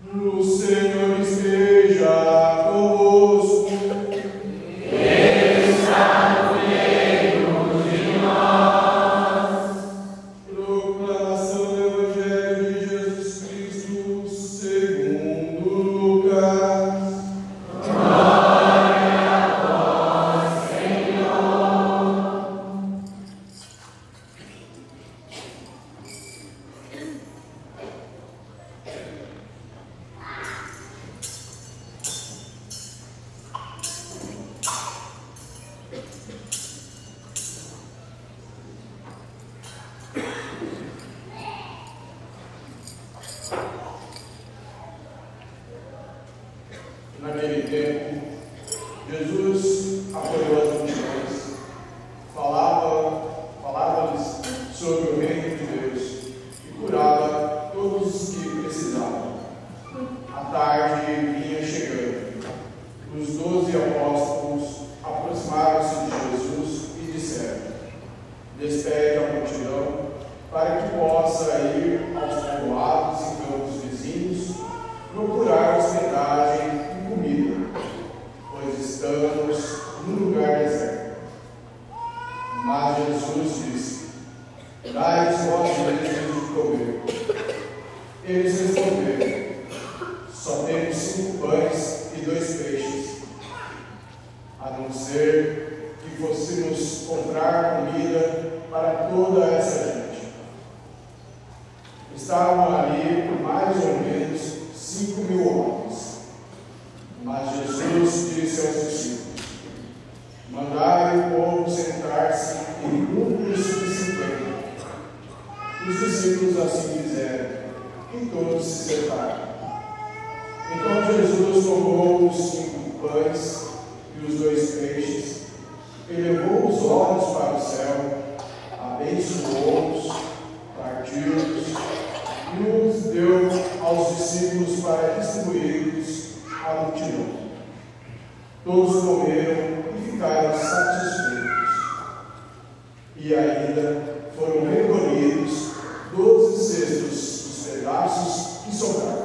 O Senhor esteja convosco. Ele está no meio de nós. Proclamação do Evangelho de Jesus Cristo segundo Lucas. Glória a vós, Senhor. Naquele tempo, Jesus apoiou as multidões, falava-lhes sobre o reino de Deus e curava todos os que precisavam. A tarde vinha chegando. Os 12 apóstolos aproximaram-se de Jesus e disseram: Despede a multidão para que possa ir aos povoados e campos vizinhos procurar hospedagem e comida, pois estamos num lugar deserto. Mas Jesus disse: Dai-lhes vós mesmos de comer. Eles responderam: Só temos 5 pães e 2 peixes. A não ser que fôssemos comprar comida para toda essa gente. Estavam ali mais ou menos 5.000 homens. Mas Jesus disse aos discípulos: Mandai o povo sentar-se em grupos de 50. Os discípulos assim fizeram, e todos se sentaram. Então Jesus tomou os 5 pães e os 2 peixes, elevou os olhos para o céu, abençoou-os, partiu-os e os deu aos discípulos para distribuí-los à multidão. Todos comeram e ficaram satisfeitos. E ainda foram recolhidos 12 cestos dos pedaços que sobraram.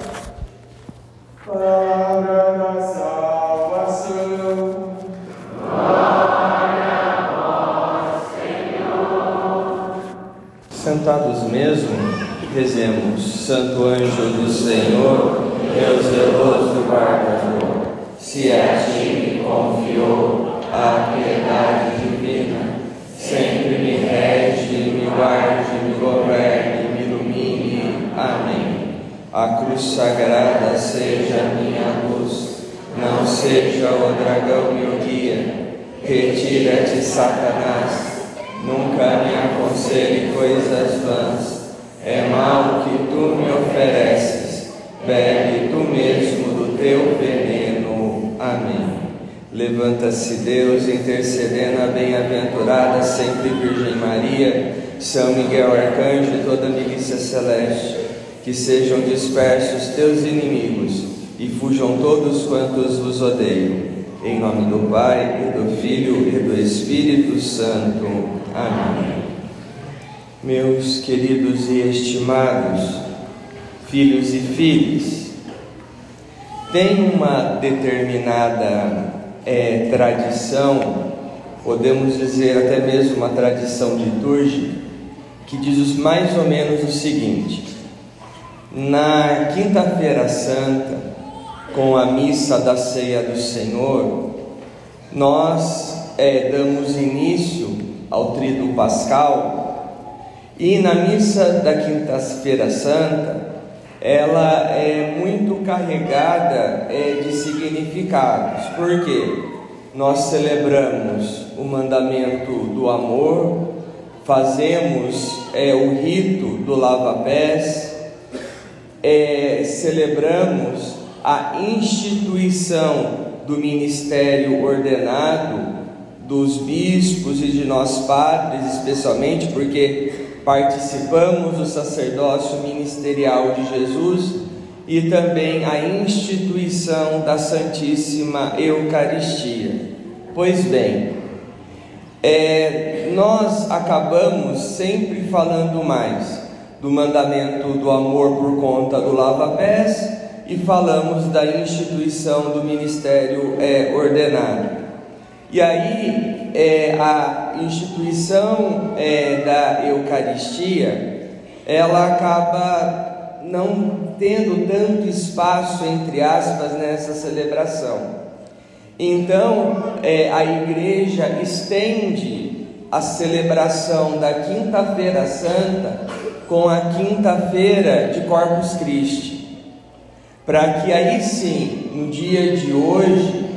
Palavra da salvação. Glória a vós, Senhor. Sentados mesmo, rezemos: Santo anjo do Senhor, meu zeloso guardador, se a ti me confiou a piedade divina, sempre me rege, me guarde, me governe, me ilumine. Amém. A cruz sagrada seja a minha luz, não seja o dragão meu guia. Retira-te, Satanás, nunca me aconselhe coisas vãs. É mal que tu me ofereces, bebe tu mesmo do teu veneno. Amém. Levanta-se Deus, intercedendo a bem-aventurada sempre Virgem Maria, São Miguel Arcanjo e toda a milícia celeste, que sejam dispersos teus inimigos e fujam todos quantos vos odeiam. Em nome do Pai, e do Filho e do Espírito Santo. Amém. Meus queridos e estimados filhos e filhas, tem uma determinada tradição, podemos dizer até mesmo uma tradição litúrgica, que diz mais ou menos o seguinte: na Quinta-feira Santa, com a missa da Ceia do Senhor, nós damos início ao Tríduo Pascal, e na missa da Quinta-feira Santa, ela é muito carregada de significados. Por quê? Nós celebramos o mandamento do amor, fazemos o rito do lava-pés, celebramos a instituição do ministério ordenado dos bispos e de nós padres, especialmente porque participamos do sacerdócio ministerial de Jesus, e também a instituição da Santíssima Eucaristia. Pois bem, nós acabamos sempre falando mais do mandamento do amor por conta do lava-pés e falamos da instituição do ministério ordenado. E aí, a instituição da Eucaristia, ela acaba não tendo tanto espaço, entre aspas, nessa celebração. Então, a Igreja estende a celebração da Quinta-feira Santa com a Quinta-feira de Corpus Christi, para que aí sim, no dia de hoje,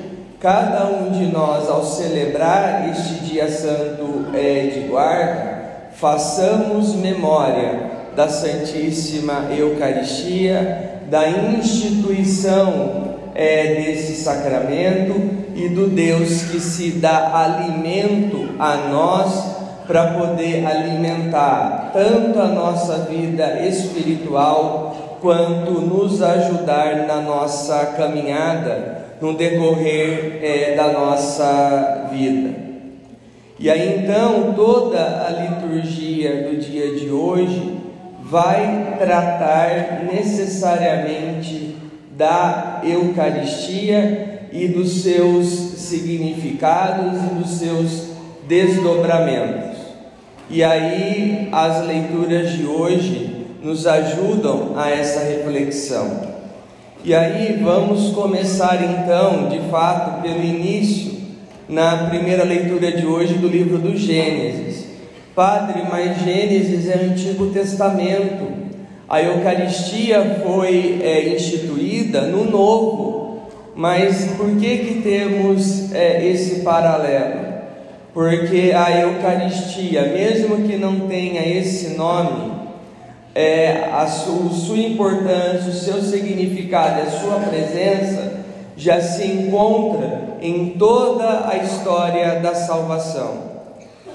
cada um de nós, ao celebrar este dia santo de guarda, façamos memória da Santíssima Eucaristia, da instituição desse sacramento e do Deus que se dá alimento a nós para poder alimentar tanto a nossa vida espiritual quanto nos ajudar na nossa caminhada no decorrer da nossa vida. E aí então toda a liturgia do dia de hoje vai tratar necessariamente da Eucaristia e dos seus significados e dos seus desdobramentos. E aí as leituras de hoje nos ajudam a essa reflexão. E aí vamos começar então, de fato, pelo início, na primeira leitura de hoje do livro do Gênesis. Padre, mas Gênesis é Antigo Testamento. A Eucaristia foi instituída no Novo. Mas por que temos esse paralelo? Porque a Eucaristia, mesmo que não tenha esse nome, sua importância, o seu significado, a sua presença já se encontra em toda a história da salvação.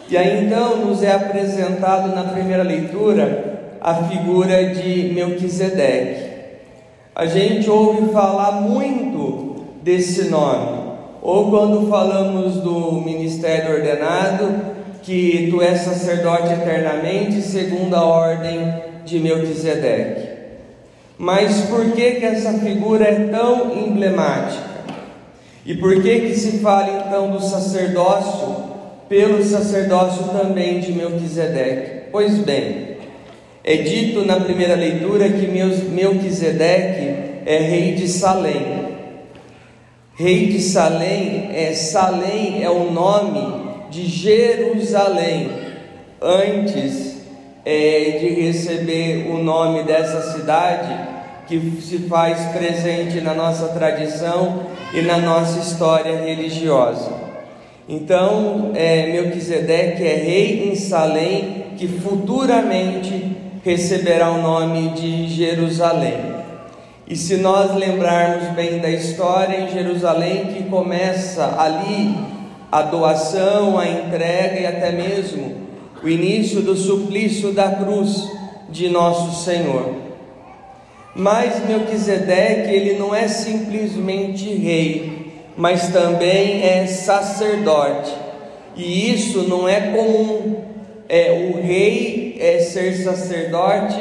E aí então nos é apresentado na primeira leitura a figura de Melquisedeque. A gente ouve falar muito desse nome, ou quando falamos do ministério ordenado, que tu és sacerdote eternamente segundo a ordem de Melquisedeque. Mas por que essa figura é tão emblemática? E por que se fala então do sacerdócio pelo sacerdócio também de Melquisedeque? Pois bem, é dito na primeira leitura que Melquisedeque é rei de Salém. Rei de Salém é o nome de Jerusalém, antes de receber o nome dessa cidade que se faz presente na nossa tradição e na nossa história religiosa. Então, Melquisedeque é rei em Salém, que futuramente receberá o nome de Jerusalém. E se nós lembrarmos bem da história, em Jerusalém que começa ali a doação, a entrega e até mesmo o início do suplício da cruz de nosso Senhor. Mas Melquisedeque, ele não é simplesmente rei, mas também é sacerdote. E isso não é comum. O rei ser sacerdote,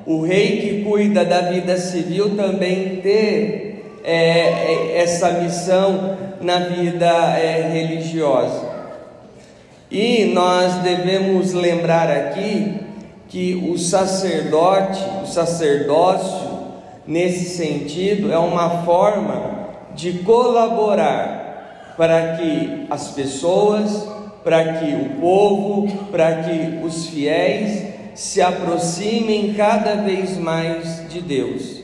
o rei que cuida da vida civil também ter essa missão na vida religiosa. E nós devemos lembrar aqui que o sacerdócio, nesse sentido, é uma forma de colaborar para que as pessoas, para que o povo, para que os fiéis se aproximem cada vez mais de Deus.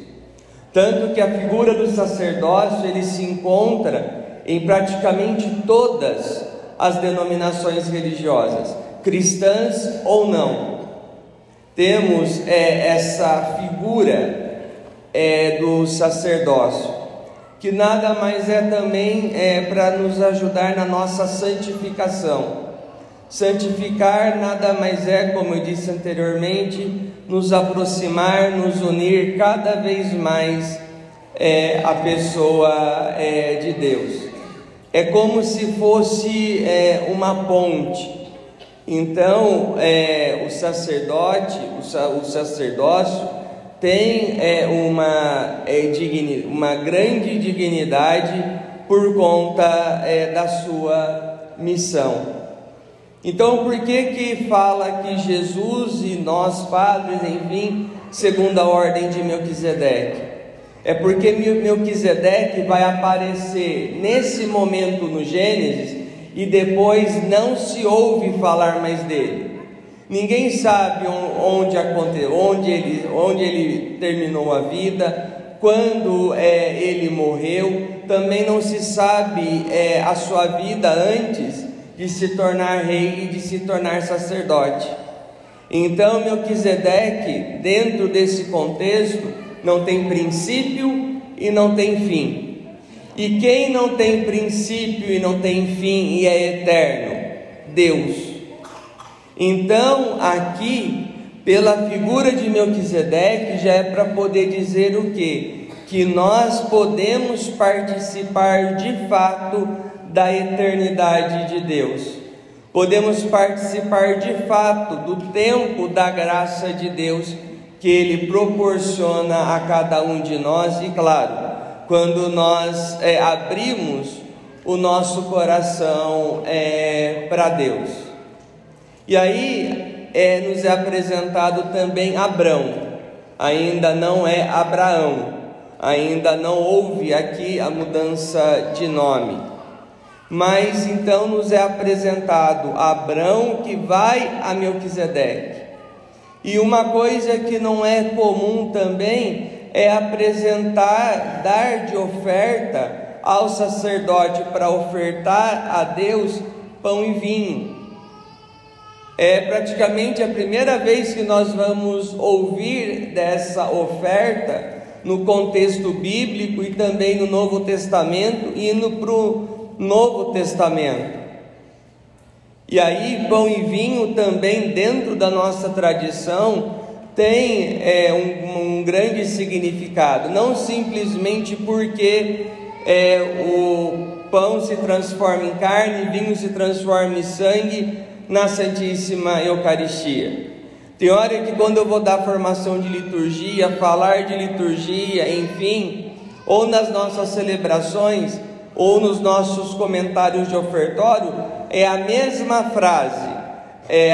Tanto que a figura do sacerdócio, ele se encontra em praticamente todas as denominações religiosas, cristãs ou não. Temos essa figura do sacerdócio, que nada mais também para nos ajudar na nossa santificação. Santificar nada mais como eu disse anteriormente, nos aproximar, nos unir cada vez mais à pessoa de Deus. É como se fosse uma ponte. Então, o sacerdócio tem uma grande dignidade por conta da sua missão. Então, por que fala que Jesus e nós, padres, enfim, segundo a ordem de Melquisedeque? É porque Melquisedeque vai aparecer nesse momento no Gênesis e depois não se ouve falar mais dele. Ninguém sabe onde ele terminou a vida, quando ele morreu. Também não se sabe a sua vida antes de se tornar rei e de se tornar sacerdote. Então Melquisedeque, dentro desse contexto, não tem princípio e não tem fim. E quem não tem princípio e não tem fim e é eterno? Deus. Então aqui, pela figura de Melquisedeque, já é para poder dizer o quê? Que nós podemos participar de fato da eternidade de Deus. Podemos participar de fato do tempo da graça de Deus que Ele proporciona a cada um de nós. E claro, quando nós abrimos o nosso coração para Deus. E aí nos é apresentado também Abrão. Ainda não é Abraão. Ainda não houve aqui a mudança de nome. Mas então nos é apresentado Abrão que vai a Melquisedeque. E uma coisa que não é comum também é apresentar, dar de oferta ao sacerdote para ofertar a Deus pão e vinho. É praticamente a primeira vez que nós vamos ouvir dessa oferta no contexto bíblico e também no Novo Testamento, indo para o Novo Testamento. E aí pão e vinho também, dentro da nossa tradição, tem um grande significado. Não simplesmente porque o pão se transforma em carne, o vinho se transforma em sangue na Santíssima Eucaristia. Tem hora que quando eu vou dar formação de liturgia, falar de liturgia, enfim, ou nas nossas celebrações, ou nos nossos comentários de ofertório, é a mesma frase.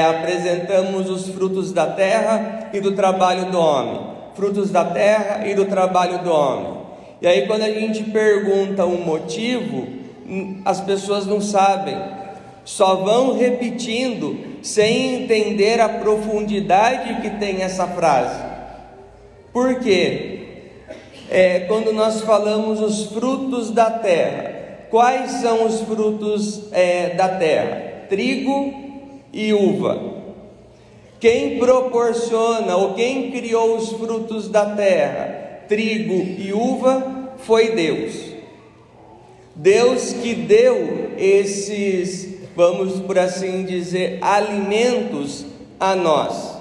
Apresentamos os frutos da terra e do trabalho do homem. Frutos da terra e do trabalho do homem. E aí quando a gente pergunta um motivo, as pessoas não sabem. Só vão repetindo, sem entender a profundidade que tem essa frase. Por quê? Quando nós falamos os frutos da terra, quais são os frutos da terra? Trigo e uva. Quem proporciona ou quem criou os frutos da terra, trigo e uva, foi Deus. Deus que deu esses, vamos por assim dizer, alimentos a nós.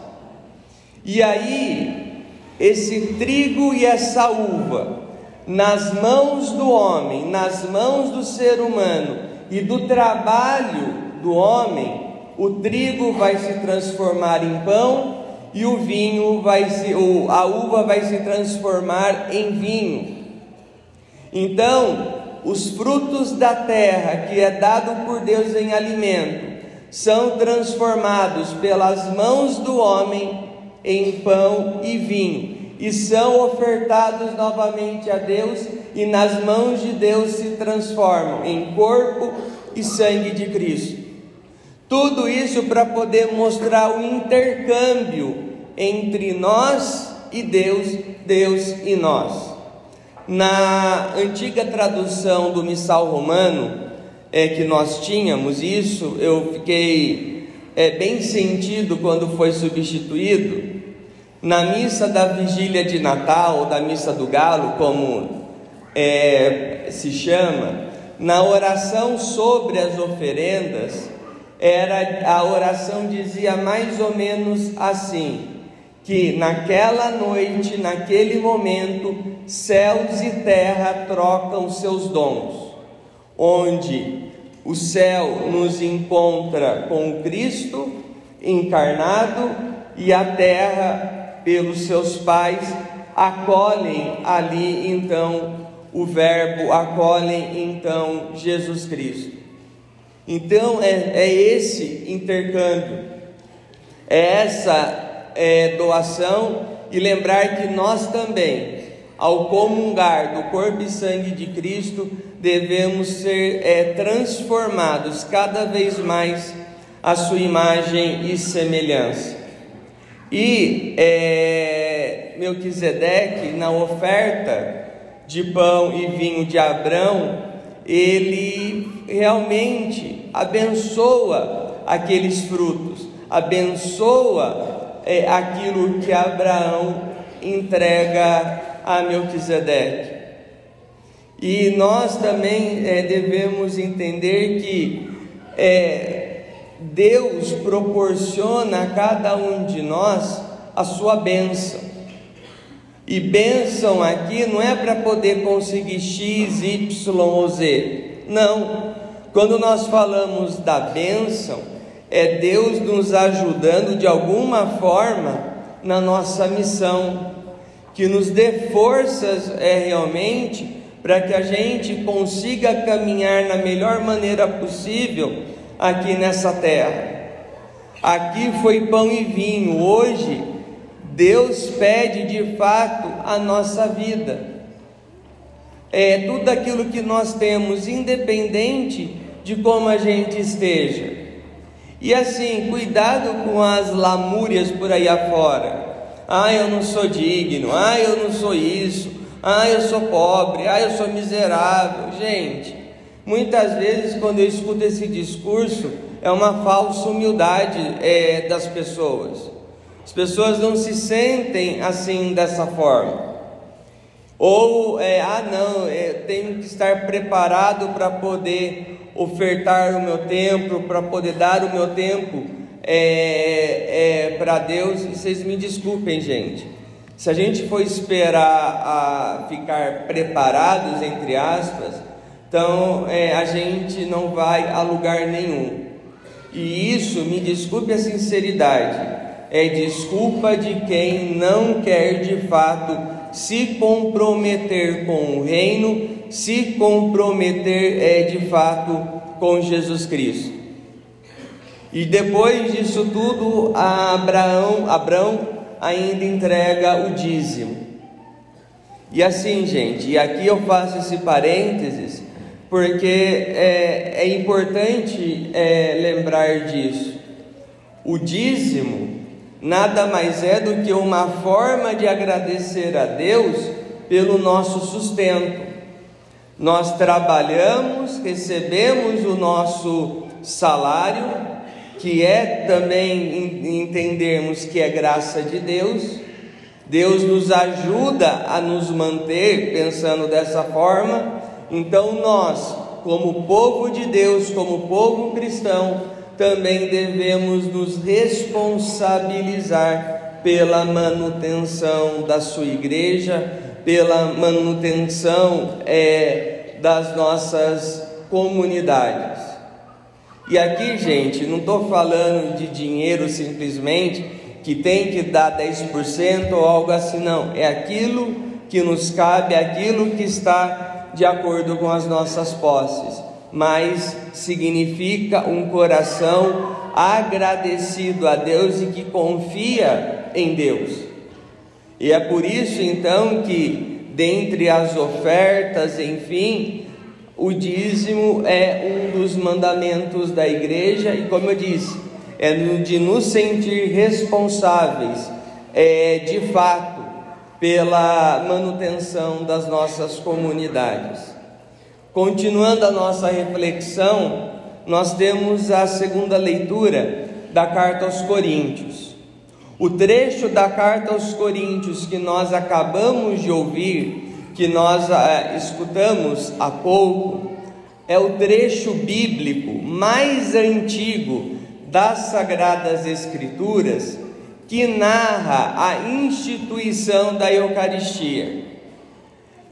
E aí, esse trigo e essa uva, nas mãos do homem, nas mãos do ser humano e do trabalho do homem, o trigo vai se transformar em pão e o vinho a uva vai se transformar em vinho. Então, os frutos da terra, que é dado por Deus em alimento, são transformados pelas mãos do homem em pão e vinho, e são ofertados novamente a Deus, e nas mãos de Deus se transformam em corpo e sangue de Cristo. Tudo isso para poder mostrar o intercâmbio entre nós e Deus, Deus e nós. Na antiga tradução do missal romano que nós tínhamos, isso eu fiquei bem sentido quando foi substituído. Na missa da vigília de Natal, da missa do galo, como se chama, na oração sobre as oferendas, a oração dizia mais ou menos assim: que naquela noite, naquele momento, céus e terra trocam seus dons, onde o céu nos encontra com Cristo encarnado e a terra pelos seus pais acolhem ali então o Verbo, acolhem então Jesus Cristo. Então é esse intercâmbio, é essa doação, e lembrar que nós também, ao comungar do corpo e sangue de Cristo, devemos ser transformados cada vez mais à sua imagem e semelhança. E Melquisedeque, na oferta de pão e vinho de Abrão, ele realmente abençoa aqueles frutos, abençoa aquilo que Abraão entrega a Melquisedeque. E nós também devemos entender que Deus proporciona a cada um de nós a sua bênção. E bênção aqui não é para poder conseguir X, Y ou Z. Não. Quando nós falamos da bênção, é Deus nos ajudando de alguma forma na nossa missão, que nos dê forças realmente para que a gente consiga caminhar na melhor maneira possível aqui nessa terra. Aqui foi pão e vinho, hoje Deus pede de fato a nossa vida, tudo aquilo que nós temos, independente de como a gente esteja. E assim, cuidado com as lamúrias por aí afora. Eu não sou digno, eu não sou isso, eu sou pobre, eu sou miserável. Gente, muitas vezes quando eu escuto esse discurso, é uma falsa humildade das pessoas. As pessoas não se sentem assim, dessa forma. Ou, tenho que estar preparado para poder ofertar o meu tempo, para poder dar o meu tempo para Deus. E vocês me desculpem, gente, se a gente for esperar a ficar preparados, entre aspas, então a gente não vai a lugar nenhum. E isso, me desculpe a sinceridade, é desculpa de quem não quer de fato se comprometer com o reino, se comprometer de fato com Jesus Cristo. E depois disso tudo, Abrão ainda entrega o dízimo. E assim, gente, e aqui eu faço esse parênteses, porque é importante lembrar disso. O dízimo nada mais é do que uma forma de agradecer a Deus pelo nosso sustento. Nós trabalhamos, recebemos o nosso salário, que também entendermos que é graça de Deus. Deus nos ajuda a nos manter pensando dessa forma. Então nós, como povo de Deus, como povo cristão, também devemos nos responsabilizar pela manutenção da sua igreja, pela manutenção das nossas comunidades. E aqui, gente, não estou falando de dinheiro simplesmente, que tem que dar 10% ou algo assim, não. É aquilo que nos cabe, aquilo que está de acordo com as nossas posses. Mas significa um coração agradecido a Deus e que confia em Deus. E é por isso então que, dentre as ofertas, enfim, o dízimo é um dos mandamentos da igreja. E como eu disse, de nos sentir responsáveis de fato pela manutenção das nossas comunidades. Continuando a nossa reflexão, nós temos a segunda leitura da carta aos Coríntios. O trecho da carta aos Coríntios que nós acabamos de ouvir, que nós escutamos há pouco, é o trecho bíblico mais antigo das Sagradas Escrituras, que narra a instituição da Eucaristia.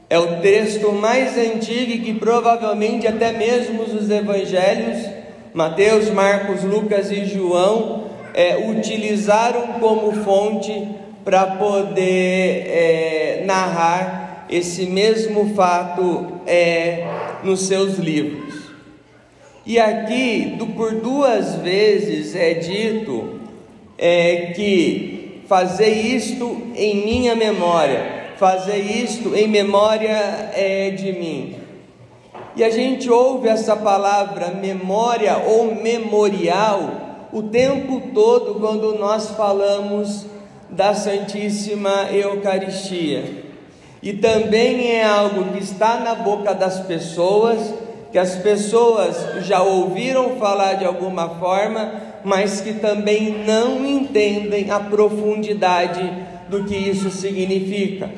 É o texto mais antigo e que provavelmente até mesmo os evangelhos, Mateus, Marcos, Lucas e João, utilizaram como fonte para poder narrar esse mesmo fato nos seus livros. E aqui, por 2 vezes é dito que fazer isto em minha memória, fazer isto em memória de mim. E a gente ouve essa palavra memória ou memorial o tempo todo quando nós falamos da Santíssima Eucaristia. E também é algo que está na boca das pessoas, que as pessoas já ouviram falar de alguma forma, mas que também não entendem a profundidade do que isso significa.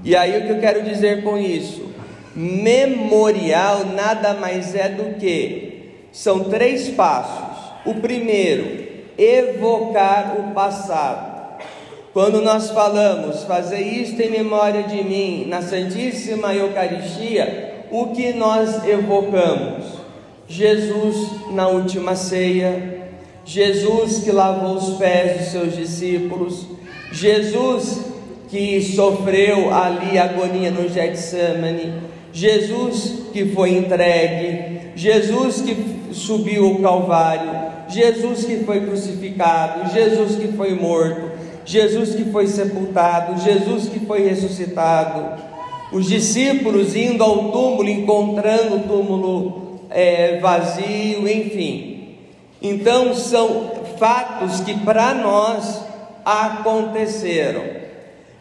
E aí o que eu quero dizer com isso? Memorial nada mais é do que, são 3 passos. O primeiro, evocar o passado. Quando nós falamos, fazer isto em memória de mim, na Santíssima Eucaristia, o que nós evocamos? Jesus na última ceia, Jesus que lavou os pés dos seus discípulos, Jesus que sofreu ali a agonia no Getsemane, Jesus que foi entregue, Jesus que subiu ao Calvário, Jesus que foi crucificado, Jesus que foi morto, Jesus que foi sepultado, Jesus que foi ressuscitado, os discípulos indo ao túmulo, encontrando o túmulo vazio, enfim. Então são fatos que para nós aconteceram.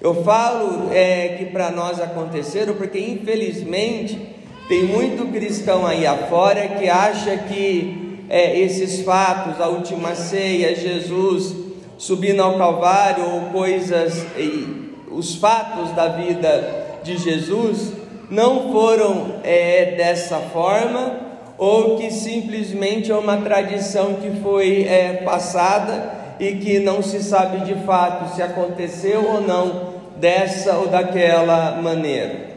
Eu falo que para nós aconteceram porque infelizmente tem muito cristão aí afora que acha que esses fatos, a última ceia, Jesus subindo ao Calvário, ou coisas, os fatos da vida de Jesus não foram dessa forma, ou que simplesmente é uma tradição que foi passada e que não se sabe de fato se aconteceu ou não dessa ou daquela maneira.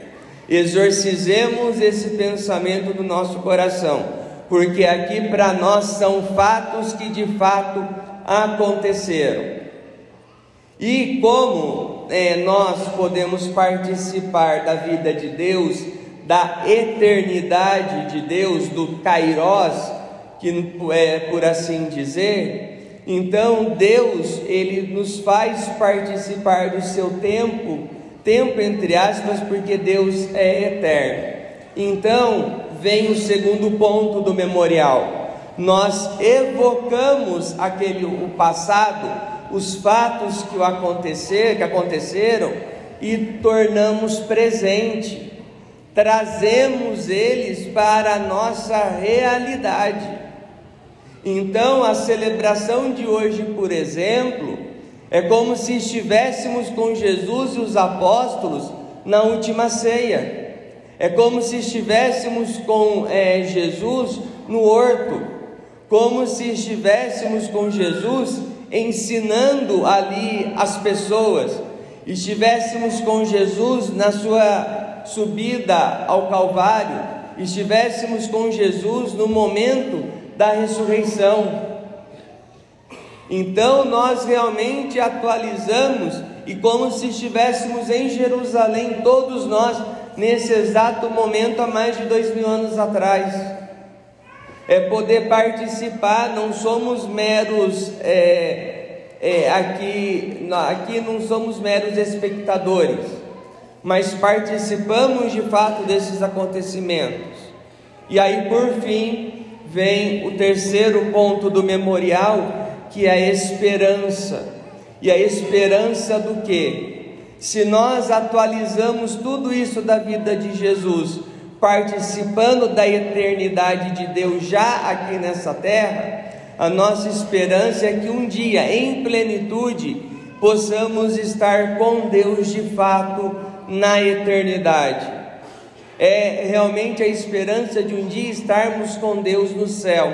Exorcizemos esse pensamento do nosso coração, porque aqui para nós são fatos que de fato aconteceram. E como nós podemos participar da vida de Deus, da eternidade de Deus, do Kairos, que por assim dizer, então Deus, Ele nos faz participar do seu tempo entre aspas, porque Deus é eterno. Então vem o segundo ponto do memorial. Nós evocamos o passado, os fatos que aconteceram, e tornamos presente, trazemos eles para a nossa realidade. Então a celebração de hoje, por exemplo, é como se estivéssemos com Jesus e os apóstolos na última ceia. É como se estivéssemos com Jesus no horto, como se estivéssemos com Jesus ensinando ali as pessoas, estivéssemos com Jesus na sua subida ao Calvário, estivéssemos com Jesus no momento da ressurreição. Então nós realmente atualizamos, e como se estivéssemos em Jerusalém, todos nós, nesse exato momento, há mais de 2000 anos atrás. Poder participar, não somos meros, aqui não somos meros espectadores, mas participamos de fato desses acontecimentos. E aí por fim, vem o terceiro ponto do memorial, que é a esperança. E a esperança do quê? Se nós atualizamos tudo isso da vida de Jesus, participando da eternidade de Deus já aqui nessa terra, a nossa esperança é que um dia, em plenitude, possamos estar com Deus de fato na eternidade. É realmente a esperança de um dia estarmos com Deus no céu.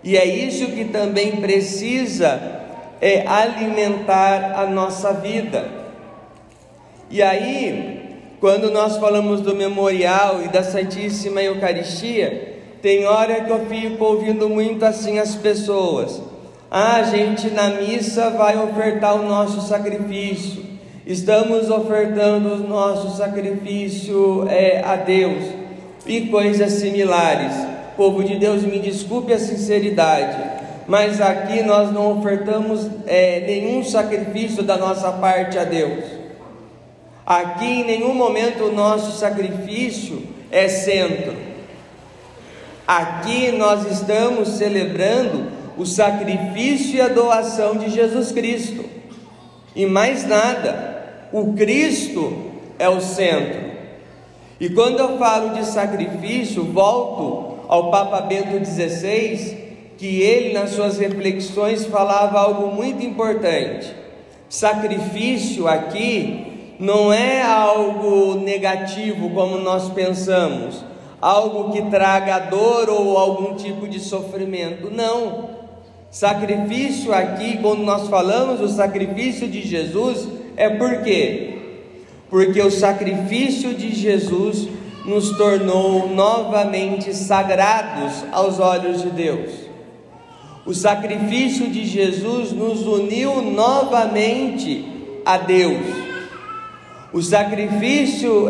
E é isso que também precisa alimentar a nossa vida. E aí, quando nós falamos do memorial e da Santíssima Eucaristia, tem hora que eu fico ouvindo muito assim as pessoas: A gente na missa vai ofertar o nosso sacrifício, estamos ofertando o nosso sacrifício a Deus e coisas similares. Povo de Deus, me desculpe a sinceridade, mas aqui nós não ofertamos nenhum sacrifício da nossa parte a Deus. Aqui em nenhum momento o nosso sacrifício é centro. Aqui nós estamos celebrando o sacrifício e a doação de Jesus Cristo, e mais nada. O Cristo é o centro. E quando eu falo de sacrifício, volto ao Papa Bento XVI, que ele nas suas reflexões falava algo muito importante. Sacrifício aqui não é algo negativo como nós pensamos, algo que traga dor ou algum tipo de sofrimento. Não. Sacrifício aqui, quando nós falamos do sacrifício de Jesus, é por quê? Porque o sacrifício de Jesus nos tornou novamente sagrados aos olhos de Deus. O sacrifício de Jesus nos uniu novamente a Deus. O sacrifício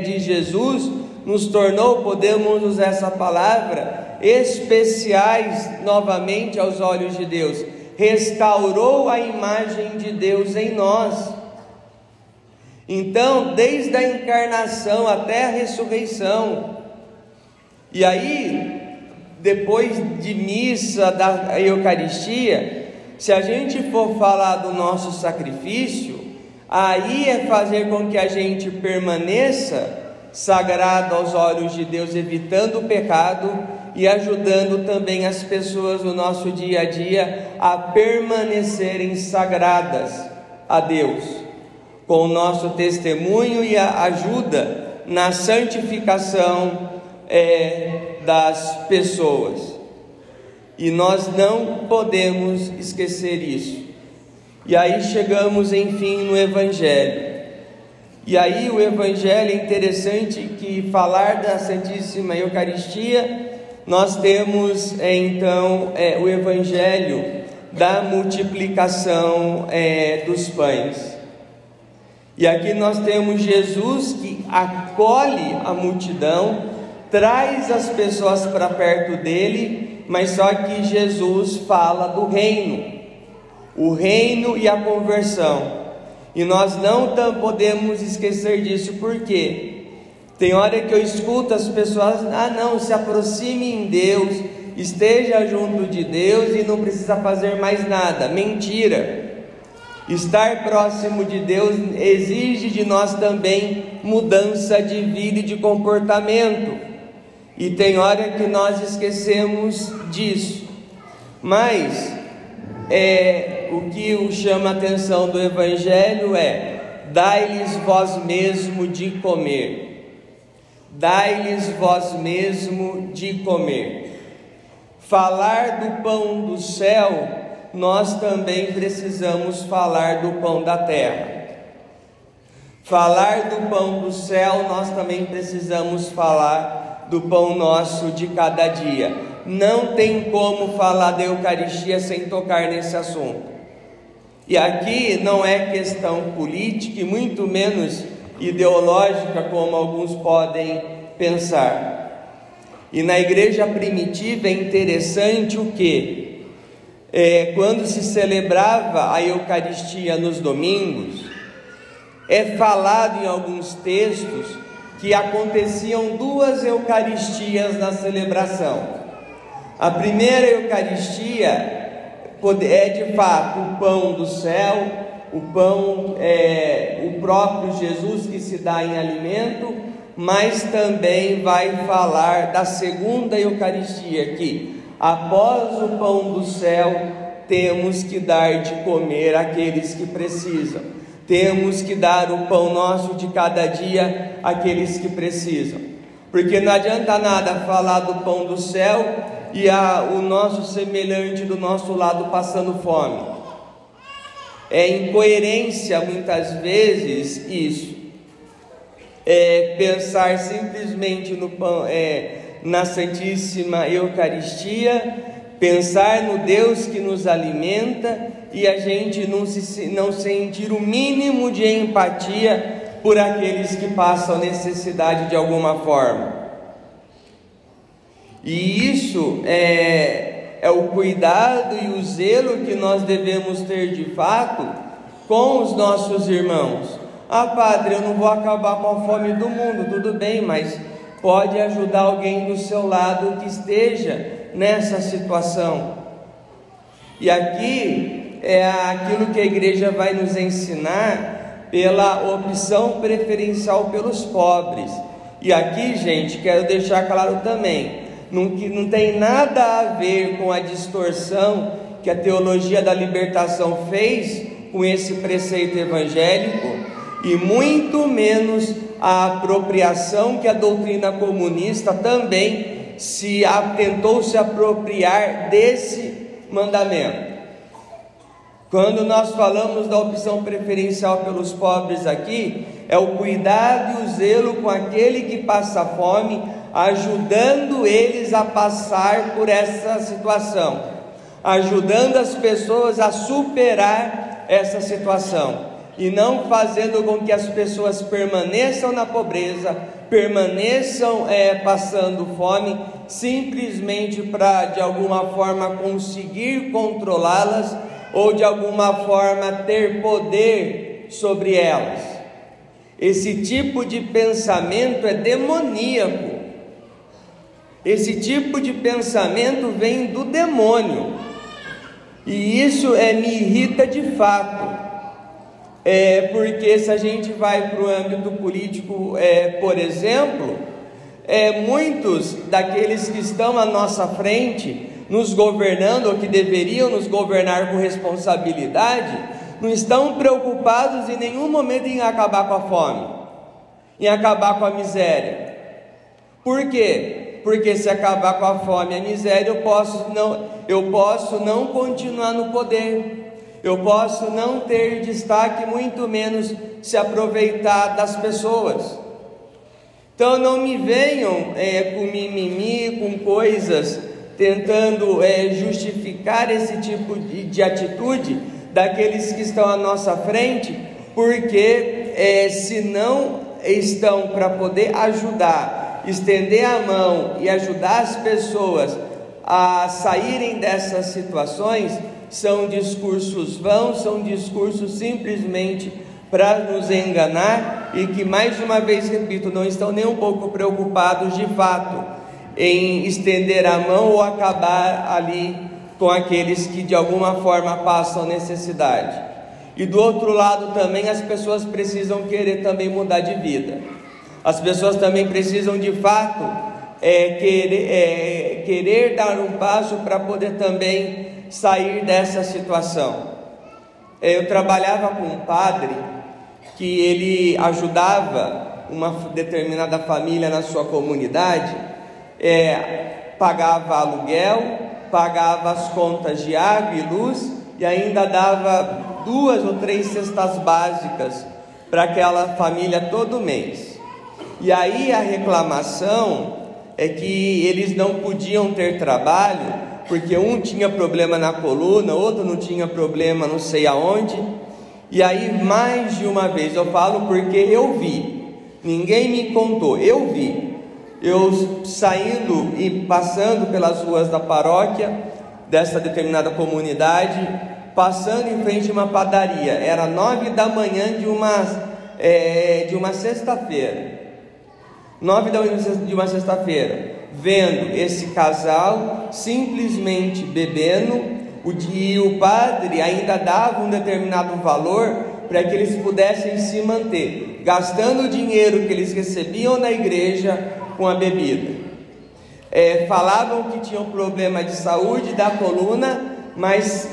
de Jesus nos tornou, podemos usar essa palavra, especiais novamente aos olhos de Deus. Restaurou a imagem de Deus em nós. Então, desde a encarnação até a ressurreição, e aí, depois de missa, da Eucaristia, se a gente for falar do nosso sacrifício, aí é fazer com que a gente permaneça sagrado aos olhos de Deus, evitando o pecado e ajudando também as pessoas no nosso dia a dia a permanecerem sagradas a Deus, com o nosso testemunho e a ajuda na santificação das pessoas. E nós não podemos esquecer isso. E aí chegamos enfim no Evangelho. E aí o Evangelho é interessante que falar da Santíssima Eucaristia, nós temos então o Evangelho da multiplicação dos pães. E aqui nós temos Jesus que acolhe a multidão, traz as pessoas para perto dele, mas só que Jesus fala do reino, o reino e a conversão. E nós não podemos esquecer disso, porque tem hora que eu escuto as pessoas: não, se aproxime em Deus, esteja junto de Deus e não precisa fazer mais nada. Mentira! Estar próximo de Deus exige de nós também mudança de vida e de comportamento, e tem hora que nós esquecemos disso. Mas o que chama a atenção do Evangelho é: dai-lhes vós mesmo de comer. Dai-lhes vós mesmo de comer. Falar do pão do céu, nós também precisamos falar do pão da terra. Falar do pão do céu, nós também precisamos falar do pão nosso de cada dia. Não tem como falar da Eucaristia sem tocar nesse assunto. E aqui não é questão política e muito menos ideológica, como alguns podem pensar. E na igreja primitiva é interessante o que? Quando se celebrava a Eucaristia nos domingos, é falado em alguns textos que aconteciam duas Eucaristias na celebração. A primeira Eucaristia é de fato o pão do céu, o pão o próprio Jesus que se dá em alimento, mas também vai falar da segunda Eucaristia, que após o pão do céu temos que dar de comer àqueles que precisam, temos que dar o pão nosso de cada dia àqueles que precisam, porque não adianta nada falar do pão do céu e o nosso semelhante do nosso lado passando fome. É incoerência muitas vezes isso. Pensar simplesmente no pão, na Santíssima Eucaristia, Pensar no Deus que nos alimenta e a gente não sentir o mínimo de empatia por aqueles que passam necessidade de alguma forma. E isso é o cuidado e o zelo que nós devemos ter de fato com os nossos irmãos. Ah, padre, eu não vou acabar com a fome do mundo, tudo bem, mas pode ajudar alguém do seu lado que esteja nessa situação. E aqui é aquilo que a igreja vai nos ensinar pela opção preferencial pelos pobres. E aqui, gente, quero deixar claro também, não tem nada a ver com a distorção que a teologia da libertação fez com esse preceito evangélico, e muito menos a apropriação que a doutrina comunista também tentou se apropriar desse mandamento. Quando nós falamos da opção preferencial pelos pobres aqui, é o cuidado e o zelo com aquele que passa fome, ajudando eles a passar por essa situação, ajudando as pessoas a superar essa situação, e não fazendo com que as pessoas permaneçam na pobreza, permaneçam passando fome, simplesmente para de alguma forma conseguir controlá-las, ou de alguma forma ter poder sobre elas. Esse tipo de pensamento é demoníaco. Esse tipo de pensamento vem do demônio, e isso me irrita de fato. Porque se a gente vai para o âmbito político, por exemplo, muitos daqueles que estão à nossa frente, nos governando, ou que deveriam nos governar com responsabilidade, não estão preocupados em nenhum momento em acabar com a fome, em acabar com a miséria. Por quê? Porque se acabar com a fome e a miséria, eu posso não continuar no poder, eu posso não ter destaque, muito menos se aproveitar das pessoas. Então não me venham com mimimi, com coisas, tentando justificar esse tipo de atitude daqueles que estão à nossa frente, porque se não estão para poder ajudar, estender a mão e ajudar as pessoas a saírem dessas situações, são discursos vãos, são discursos simplesmente para nos enganar, e que, mais uma vez repito, não estão nem um pouco preocupados de fato em estender a mão ou acabar ali com aqueles que de alguma forma passam necessidade. E do outro lado também, as pessoas precisam querer também mudar de vida. As pessoas também precisam de fato querer dar um passo para poder também sair dessa situação. Eu trabalhava com um padre que ele ajudava uma determinada família na sua comunidade, pagava aluguel, pagava as contas de água e luz, e ainda dava 2 ou 3 cestas básicas para aquela família todo mês. E aí a reclamação é que eles não podiam ter trabalho, porque um tinha problema na coluna, outro não tinha problema não sei aonde. E aí, mais de uma vez, eu falo porque eu vi, ninguém me contou, eu vi, eu saindo e passando pelas ruas da paróquia, dessa determinada comunidade, passando em frente a uma padaria, era 9 da manhã de uma sexta-feira, 9 da manhã de uma sexta-feira, vendo esse casal simplesmente bebendo, e o padre ainda dava um determinado valor para que eles pudessem se manter, gastando o dinheiro que eles recebiam na igreja com a bebida. Falavam que tinham problema de saúde da coluna, mas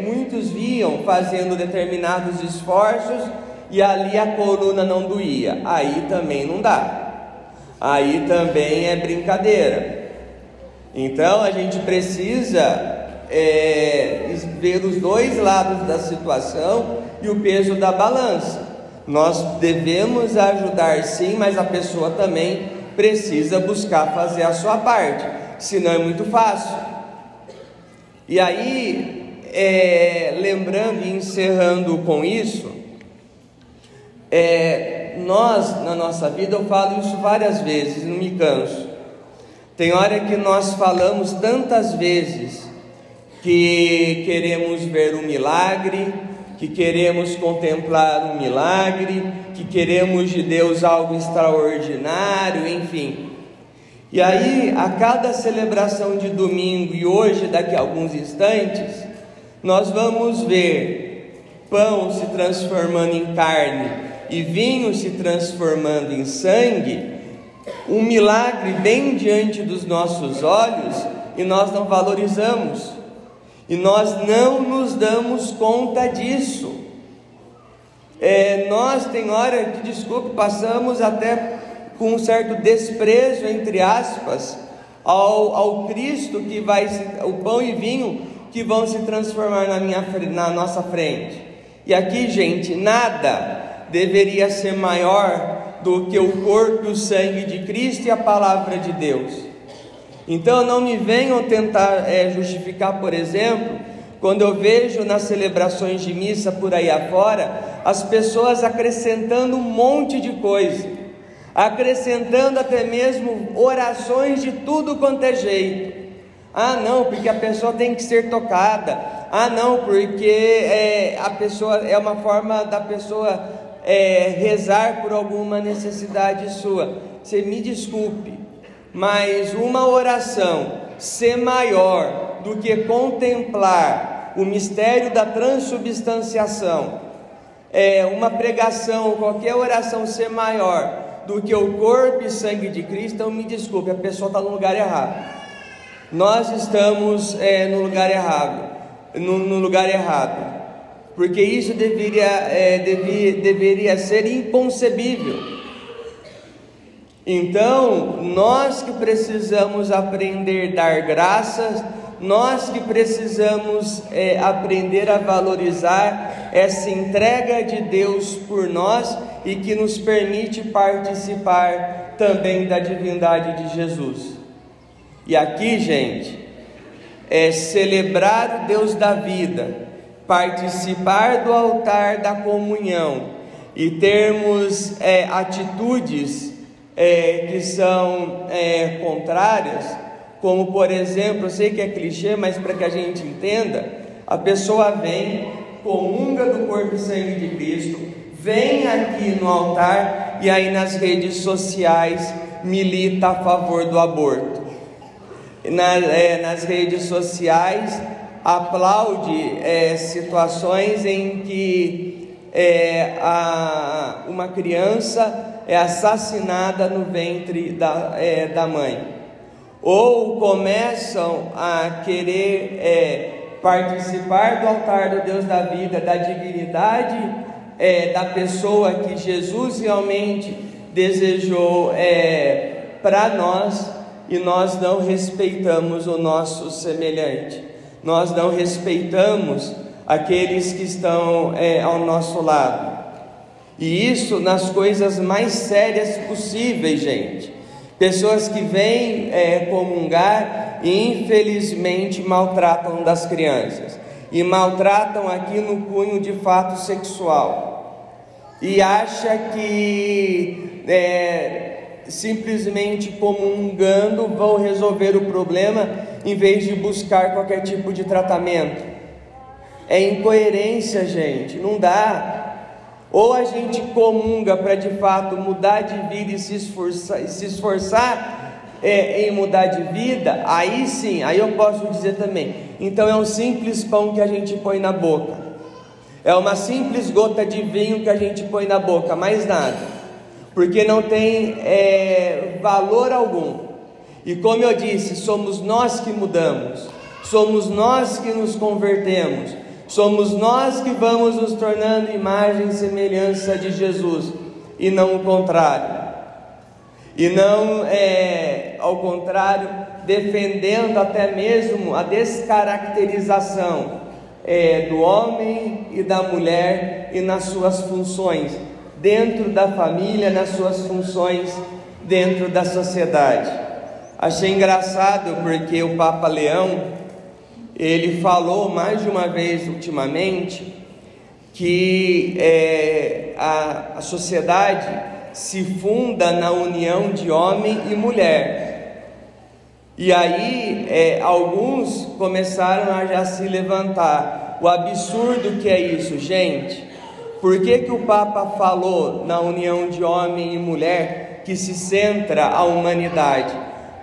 muitos viam fazendo determinados esforços e ali a coluna não doía. Aí também não dá, aí também é brincadeira. Então a gente precisa ver os dois lados da situação e o peso da balança. Nós devemos ajudar sim, mas a pessoa também precisa buscar fazer a sua parte, senão é muito fácil. E aí, lembrando e encerrando com isso, nós, na nossa vida, eu falo isso várias vezes, não me canso. Tem hora que nós falamos tantas vezes que queremos ver um milagre, que queremos contemplar um milagre, que queremos de Deus algo extraordinário, enfim. E aí, a cada celebração de domingo, e hoje, daqui a alguns instantes, nós vamos ver pão se transformando em carne e vinho se transformando em sangue, um milagre bem diante dos nossos olhos, e nós não valorizamos, e nós não nos damos conta disso. Nós, tem hora que, desculpe, passamos até com um certo desprezo, entre aspas, ao Cristo que vai, o pão e vinho que vão se transformar na nossa frente. E aqui, gente, nada deveria ser maior do que o corpo e o sangue de Cristo e a palavra de Deus. Então não me venham tentar justificar, por exemplo, quando eu vejo nas celebrações de missa por aí afora, as pessoas acrescentando um monte de coisa, acrescentando até mesmo orações de tudo quanto é jeito. Ah não, porque a pessoa tem que ser tocada. Ah não, porque a pessoa é uma forma da pessoa rezar por alguma necessidade sua. Você me desculpe, mas uma oração ser maior do que contemplar o mistério da transubstanciação, uma pregação, qualquer oração ser maior do que o corpo e sangue de Cristo, então me desculpe, a pessoa está no lugar errado. Nós estamos no lugar errado, porque isso deveria ser inconcebível. Então, nós que precisamos aprender a dar graças, nós que precisamos aprender a valorizar essa entrega de Deus por nós e que nos permite participar também da divindade de Jesus. E aqui, gente, celebrar o Deus da vida, participar do altar da comunhão e termos atitudes que são contrárias, como por exemplo, eu sei que é clichê, mas para que a gente entenda, a pessoa vem, comunga do corpo e sangue de Cristo, vem aqui no altar e aí nas redes sociais milita a favor do aborto, nas redes sociais aplaude situações em que uma criança é assassinada no ventre da mãe, ou começam a querer participar do altar do Deus da vida, da dignidade da pessoa que Jesus realmente desejou para nós, e nós não respeitamos o nosso semelhante, nós não respeitamos aqueles que estão ao nosso lado. E isso nas coisas mais sérias possíveis, gente. Pessoas que vêm comungar e infelizmente maltratam das crianças. E maltratam aqui no cunho de fato sexual. E acha que simplesmente comungando vão resolver o problema em vez de buscar qualquer tipo de tratamento. É incoerência, gente, não dá. Ou a gente comunga para de fato mudar de vida e se esforçar em mudar de vida, aí sim, aí eu posso dizer também, então é um simples pão que a gente põe na boca, é uma simples gota de vinho que a gente põe na boca, mais nada, porque não tem valor algum. E como eu disse, somos nós que mudamos, somos nós que nos convertemos, somos nós que vamos nos tornando imagem e semelhança de Jesus, e não o contrário. E não, ao contrário, defendendo até mesmo a descaracterização do homem e da mulher e nas suas funções dentro da família, nas suas funções dentro da sociedade. Achei engraçado porque o Papa Leão, ele falou mais de uma vez ultimamente que a sociedade se funda na união de homem e mulher. E aí alguns começaram a já se levantar. O absurdo que é isso, gente. Por que o Papa falou na união de homem e mulher que se centra a humanidade?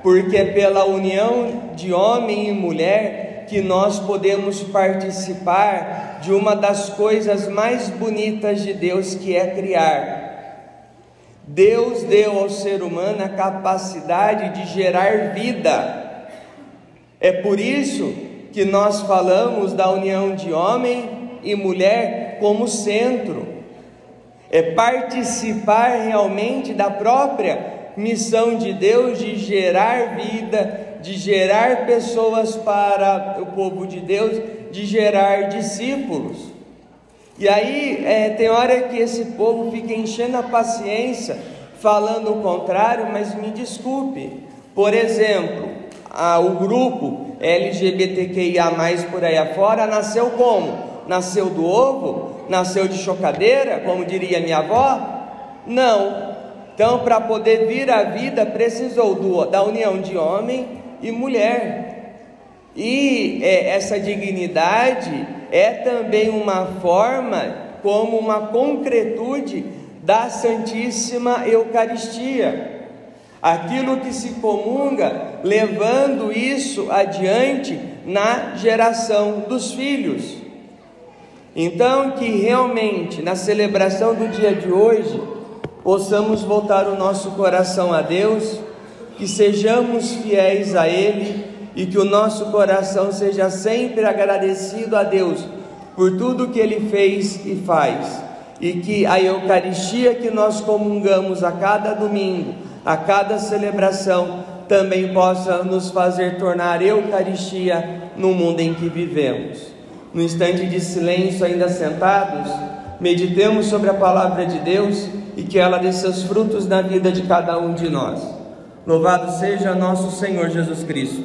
Porque é pela união de homem e mulher que nós podemos participar de uma das coisas mais bonitas de Deus, que é criar. Deus deu ao ser humano a capacidade de gerar vida. É por isso que nós falamos da união de homem e mulher como centro. É participar realmente da própria missão de Deus de gerar vida, de gerar pessoas para o povo de Deus, de gerar discípulos. E aí tem hora que esse povo fica enchendo a paciência, falando o contrário, mas me desculpe. Por exemplo, o grupo LGBTQIA+, por aí afora, nasceu como? Nasceu do ovo? Nasceu de chocadeira, como diria minha avó? Não. Então, para poder vir à vida, precisou da união de homem e mulher. E essa dignidade é também uma forma, como uma concretude da Santíssima Eucaristia. Aquilo que se comunga, levando isso adiante na geração dos filhos. Então, que realmente na celebração do dia de hoje possamos voltar o nosso coração a Deus, que sejamos fiéis a Ele e que o nosso coração seja sempre agradecido a Deus por tudo que Ele fez e faz, e que a Eucaristia que nós comungamos a cada domingo, a cada celebração, também possa nos fazer tornar Eucaristia no mundo em que vivemos. No instante de silêncio, ainda sentados, meditemos sobre a palavra de Deus e que ela dê seus frutos na vida de cada um de nós. Louvado seja nosso Senhor Jesus Cristo.